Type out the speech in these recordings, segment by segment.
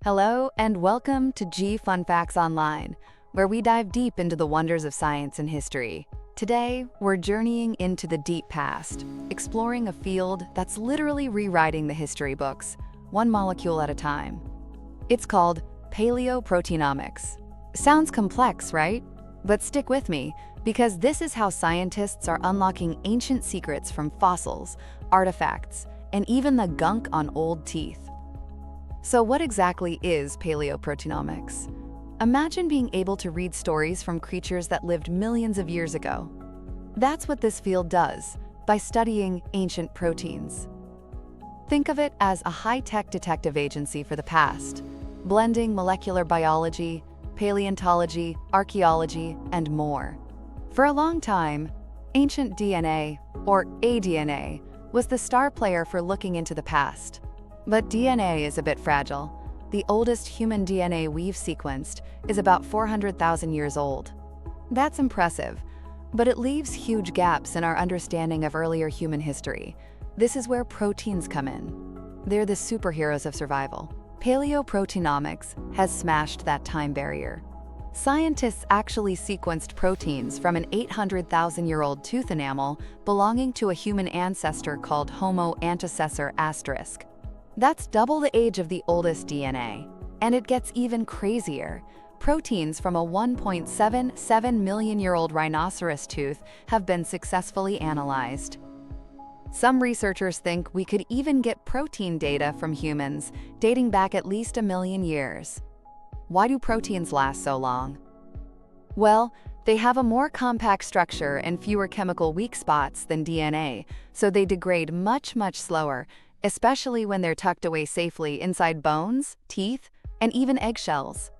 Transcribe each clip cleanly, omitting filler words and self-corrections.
Hello and welcome to G Fun Facts Online, where we dive deep into the wonders of science and history. Today, we're journeying into the deep past, exploring a field that's literally rewriting the history books, one molecule at a time. It's called Paleo-Proteinomics. Sounds complex, right? But stick with me, because this is how scientists are unlocking ancient secrets from fossils, artifacts, and even the gunk on old teeth. So what exactly is Paleo-Proteinomics? Imagine being able to read stories from creatures that lived millions of years ago. That's what this field does by studying ancient proteins. Think of it as a high-tech detective agency for the past, blending molecular biology, paleontology, archaeology, and more. For a long time, ancient DNA, or aDNA, was the star player for looking into the past. But DNA is a bit fragile. The oldest human DNA we've sequenced is about 400,000 years old. That's impressive, but it leaves huge gaps in our understanding of earlier human history. This is where proteins come in. They're the superheroes of survival. Paleo-Proteinomics has smashed that time barrier. Scientists actually sequenced proteins from an 800,000-year-old tooth enamel belonging to a human ancestor called Homo antecessor *. That's double the age of the oldest DNA. And it gets even crazier. Proteins from a 1.77 million-year-old rhinoceros tooth have been successfully analyzed. Some researchers think we could even get protein data from humans dating back at least 1 million years. Why do proteins last so long? Well, they have a more compact structure and fewer chemical weak spots than DNA, so they degrade much slower, especially when they're tucked away safely inside bones, teeth, and even eggshells.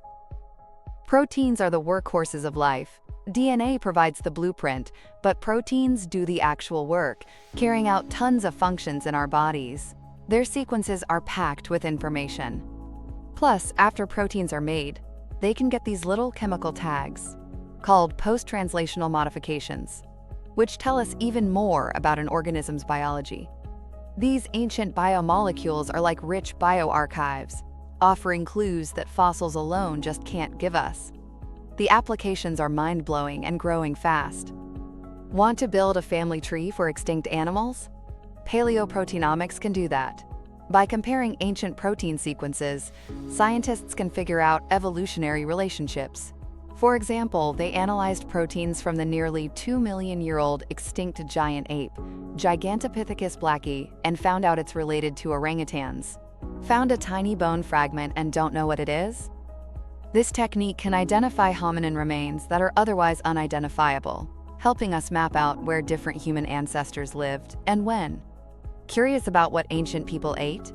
Proteins are the workhorses of life. DNA provides the blueprint, but proteins do the actual work, carrying out tons of functions in our bodies. Their sequences are packed with information. Plus, after proteins are made, they can get these little chemical tags, called post-translational modifications, which tell us even more about an organism's biology. These ancient biomolecules are like rich bioarchives, offering clues that fossils alone just can't give us. The applications are mind-blowing and growing fast. Want to build a family tree for extinct animals? Paleo-Proteinomics can do that. By comparing ancient protein sequences, scientists can figure out evolutionary relationships. For example, they analyzed proteins from the nearly 2-million-year-old extinct giant ape, Gigantopithecus blacki, and found out it's related to orangutans. Found a tiny bone fragment and don't know what it is? This technique can identify hominin remains that are otherwise unidentifiable, helping us map out where different human ancestors lived and when. Curious about what ancient people ate?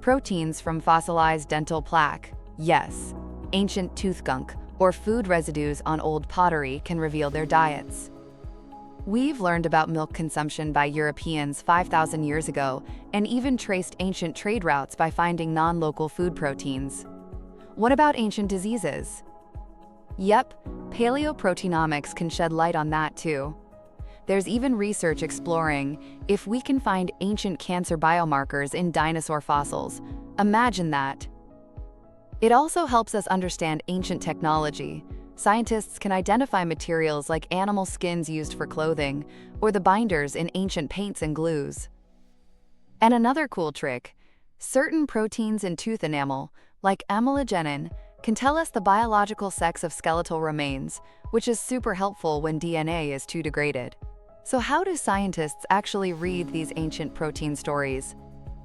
Proteins from fossilized dental plaque, yes. Ancient tooth gunk, or food residues on old pottery can reveal their diets. We've learned about milk consumption by Europeans 5,000 years ago and even traced ancient trade routes by finding non-local food proteins. What about ancient diseases? Yep, Paleo-Proteinomics can shed light on that too. There's even research exploring if we can find ancient cancer biomarkers in dinosaur fossils. Imagine that. It also helps us understand ancient technology. Scientists can identify materials like animal skins used for clothing, or the binders in ancient paints and glues. And another cool trick, certain proteins in tooth enamel, like amylogenin, can tell us the biological sex of skeletal remains, which is super helpful when DNA is too degraded. So how do scientists actually read these ancient protein stories?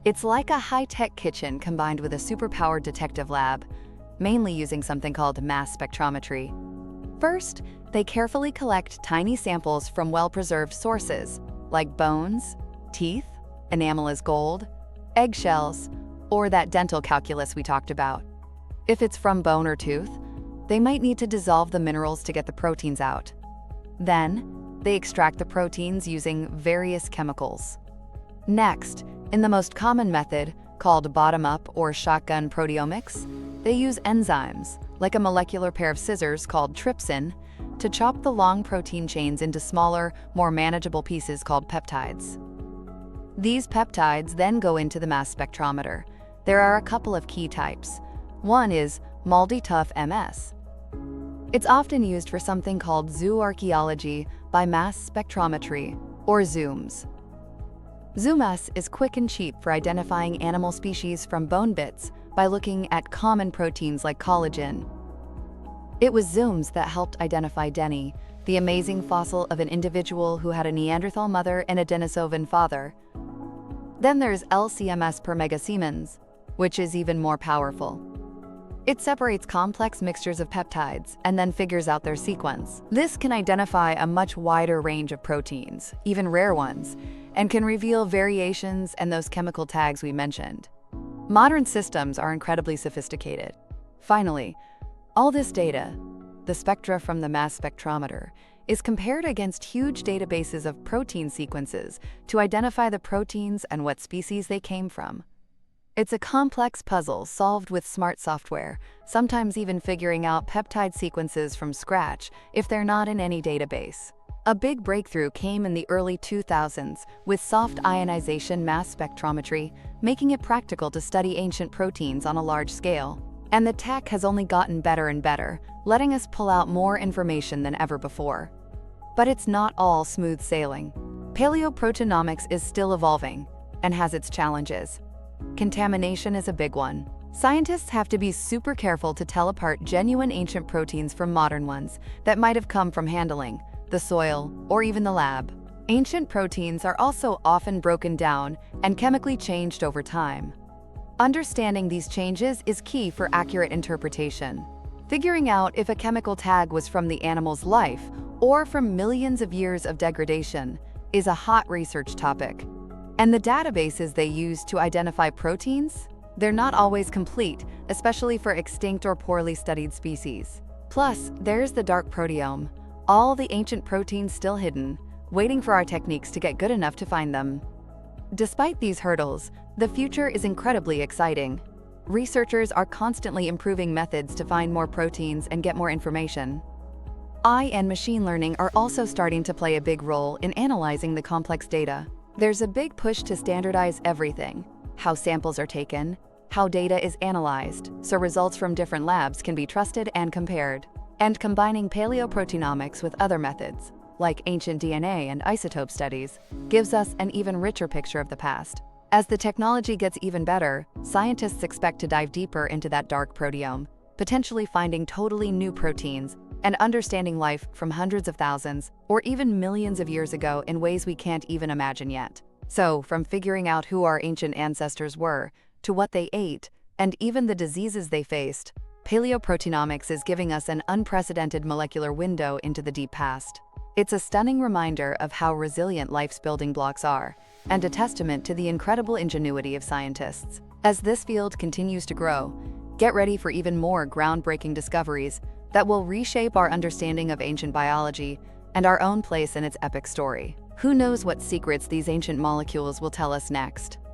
It's like a high-tech kitchen combined with a superpowered detective lab, mainly using something called mass spectrometry. First, they carefully collect tiny samples from well-preserved sources, like bones, teeth, enamel as gold, eggshells, or that dental calculus we talked about. If it's from bone or tooth, they might need to dissolve the minerals to get the proteins out. Then, they extract the proteins using various chemicals. Next, in the most common method, called bottom-up or shotgun proteomics, they use enzymes, like a molecular pair of scissors called trypsin, to chop the long protein chains into smaller, more manageable pieces called peptides. These peptides then go into the mass spectrometer. There are a couple of key types: One is moldy tough MS. It's often used for something called zooarchaeology by mass spectrometry, or ZOOMS. ZOOMS is quick and cheap for identifying animal species from bone bits by looking at common proteins like collagen. It was ZOOMS that helped identify Denny, the amazing fossil of an individual who had a Neanderthal mother and a Denisovan father. Then there's LCMS per megasiemens, which is even more powerful. It separates complex mixtures of peptides and then figures out their sequence. This can identify a much wider range of proteins, even rare ones, and can reveal variations and those chemical tags we mentioned. Modern systems are incredibly sophisticated. Finally, all this data, the spectra from the mass spectrometer, is compared against huge databases of protein sequences to identify the proteins and what species they came from. It's a complex puzzle solved with smart software, sometimes even figuring out peptide sequences from scratch if they're not in any database. A big breakthrough came in the early 2000s with soft ionization mass spectrometry, making it practical to study ancient proteins on a large scale. And the tech has only gotten better and better, letting us pull out more information than ever before. But it's not all smooth sailing. Paleo-Proteinomics is still evolving and has its challenges. Contamination is a big one. Scientists have to be super careful to tell apart genuine ancient proteins from modern ones that might have come from handling, the soil, or even the lab. Ancient proteins are also often broken down and chemically changed over time. Understanding these changes is key for accurate interpretation. Figuring out if a chemical tag was from the animal's life or from millions of years of degradation is a hot research topic. And the databases they use to identify proteins? They're not always complete, especially for extinct or poorly studied species. Plus, there's the dark proteome, all the ancient proteins still hidden, waiting for our techniques to get good enough to find them. Despite these hurdles, the future is incredibly exciting. Researchers are constantly improving methods to find more proteins and get more information. AI and machine learning are also starting to play a big role in analyzing the complex data. There's a big push to standardize everything: how samples are taken, how data is analyzed, so results from different labs can be trusted and compared. And combining paleoproteinomics with other methods, like ancient DNA and isotope studies, gives us an even richer picture of the past. As the technology gets even better, scientists expect to dive deeper into that dark proteome, potentially finding totally new proteins and understanding life from hundreds of thousands or even millions of years ago in ways we can't even imagine yet. So, from figuring out who our ancient ancestors were, to what they ate, and even the diseases they faced, Paleo-Proteinomics is giving us an unprecedented molecular window into the deep past. It's a stunning reminder of how resilient life's building blocks are, and a testament to the incredible ingenuity of scientists. As this field continues to grow, get ready for even more groundbreaking discoveries that will reshape our understanding of ancient biology and our own place in its epic story. Who knows what secrets these ancient molecules will tell us next?